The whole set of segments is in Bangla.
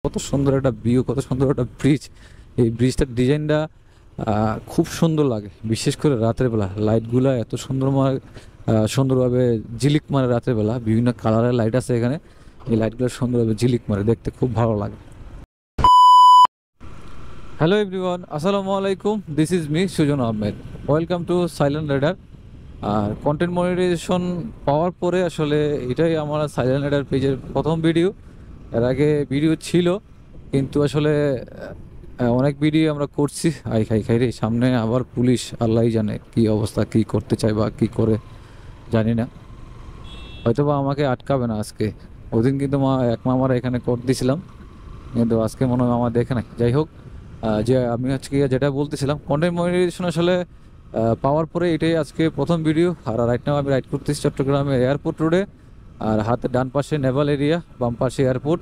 কত সুন্দর একটা ভিউ, কত সুন্দর একটা ব্রিজ। এই ব্রিজটার ডিজাইনটা খুব সুন্দর লাগে, বিশেষ করে রাতের বেলা লাইটগুলো এত সুন্দরভাবে ঝিলিক মারে রাতের বেলা। বিভিন্ন কালারের লাইট আছে এখানে, এই লাইটগুলো সুন্দরভাবে ঝিলিক মারে, দেখতে খুব ভালো লাগে। হ্যালো এভরিওয়ান, আসসালামু আলাইকুম। This is me Sujon Ahmed. Welcome to silent rider. আর কন্টেন্ট মনিটাইজেশন পাওয়ার পরে আসলে এটাই আমার সাইলেন্ট রাইডার পেজের প্রথম ভিডিও। এর আগে ভিডিও ছিল, কিন্তু আসলে অনেক ভিডিও আমরা করছি। আই খাই খাই রে, সামনে আবার পুলিশ, আল্লাহই জানে কি অবস্থা, কি করতে চাই বা কি করে জানি না। হয়তো বা আমাকে আটকাবে না আজকে। ওদিন কিন্তু এক মামারা এখানে কোর্ট দিয়েছিলাম, কিন্তু আজকে মনে হয় আমার দেখে নাই। যাই হোক, যে আমি আজকে যেটা বলতেছিলাম, কন্টেন্ট মনিটাইজেশন আসলে পাওয়ার পরে এটাই আজকে প্রথম ভিডিও। আর রাইট নাও আমি রাইড করতেছি চট্টগ্রামে এয়ারপোর্ট রোডে। আর হাতের ডান পাশে নেভাল এরিয়া, বাম পাশে এয়ারপোর্ট।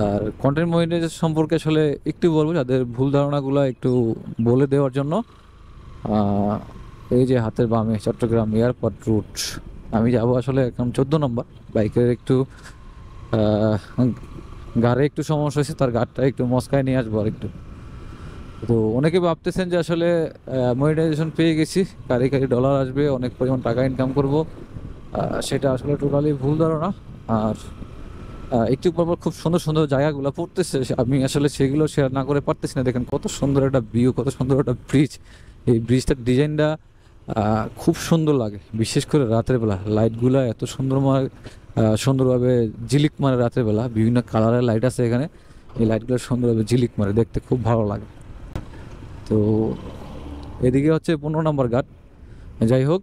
আর কন্টেন্ট মনিটাইজেশন সম্পর্কে আসলে একটু বলবো, যাদের ভুল ধারণাগুলো একটু বলে দেওয়ার জন্য। এই যে হাতের বামে চট্টগ্রাম এয়ারপোর্ট রুট, আমি যাব আসলে এখন 14 নম্বর। বাইকের একটু গাড়ে একটু সমস্যা হয়েছে, তার গাড়টা একটু মস্কায় নিয়ে আসবো আর একটু। তো অনেকে ভাবতেছেন যে আসলে মনিটাইজেশন পেয়ে গেছি, কারি কারি ডলার আসবে, অনেক পরিমাণ টাকা ইনকাম করব। সেটা আসলে টোটালি ভুল ধারণা। আর একটু পর পর খুব সুন্দর সুন্দর জায়গাগুলো পড়তেছে, আমি আসলে সেগুলো শেয়ার না করে পারতেছি না। দেখেন কত সুন্দর একটা ভিউ, কত সুন্দর একটা ব্রিজ। এই ব্রিজটার ডিজাইনটা খুব সুন্দর লাগে, বিশেষ করে রাতের বেলা লাইটগুলো এত সুন্দরভাবে ঝিলিক মারে রাতের বেলা। বিভিন্ন কালারের লাইট আছে এখানে, এই লাইটগুলো সুন্দরভাবে ঝিলিক মারে, দেখতে খুব ভালো লাগে। তো এদিকে হচ্ছে 15 নম্বর ঘাট। যাই হোক,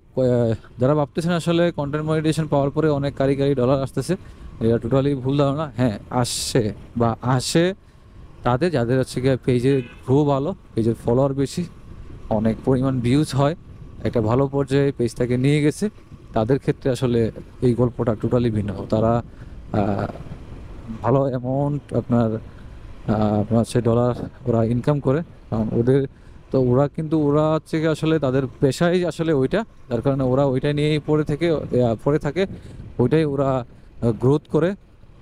যারা ভাবতেছেন আসলে কন্টেন্ট মনিটাইজেশন পাওয়ার পরে অনেক কারি কারি ডলার আসতেছে, এটা টোটালি ভুল ধারণা। হ্যাঁ, আসছে বা আসে তাদের, যাদের হচ্ছে গিয়ে পেজের গ্রো ভালো, পেজের ফলোয়ার বেশি, অনেক পরিমাণ ভিউজ হয়, একটা ভালো পর্যায়ে পেজটাকে নিয়ে গেছে, তাদের ক্ষেত্রে আসলে এই গল্পটা টোটালি ভিন্ন। তারা ভালো অ্যামাউন্ট আপনার হচ্ছে ডলার ওরা ইনকাম করে, কারণ ওদের তো ওরা হচ্ছে কি আসলে তাদের পেশাই আসলে ওইটা, যার কারণে ওরা ওইটা নিয়েই পড়ে থাকে, ওইটাই ওরা গ্রোথ করে।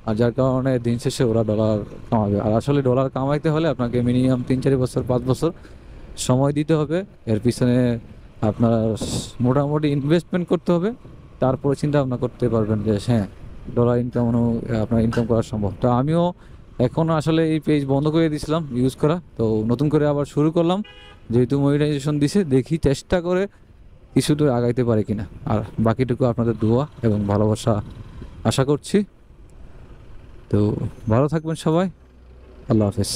আর যার কারণে দিন শেষে ওরা ডলার কামাবে। আর আসলে ডলার কামাইতে হলে আপনাকে মিনিমাম 3-4 বছর 5 বছর সময় দিতে হবে। এর পিছনে আপনার মোটামুটি ইনভেস্টমেন্ট করতে হবে, তারপরে চিন্তা ভাবনা করতে পারবেন যে হ্যাঁ, ডলার আপনার ইনকাম করা সম্ভব। তো আমিও এখন আসলে এই পেজ বন্ধ করে দিয়েছিলাম ইউজ করা, তো নতুন করে আবার শুরু করলাম। যেহেতু মনিটাইজেশন দিছে, দেখি চেষ্টা করে কিছু দূর আগাইতে পারে কিনা। আর বাকিটুকু আপনাদের দোয়া এবং ভালোবাসা আশা করছি। তো ভালো থাকবেন সবাই, আল্লাহ হাফেজ।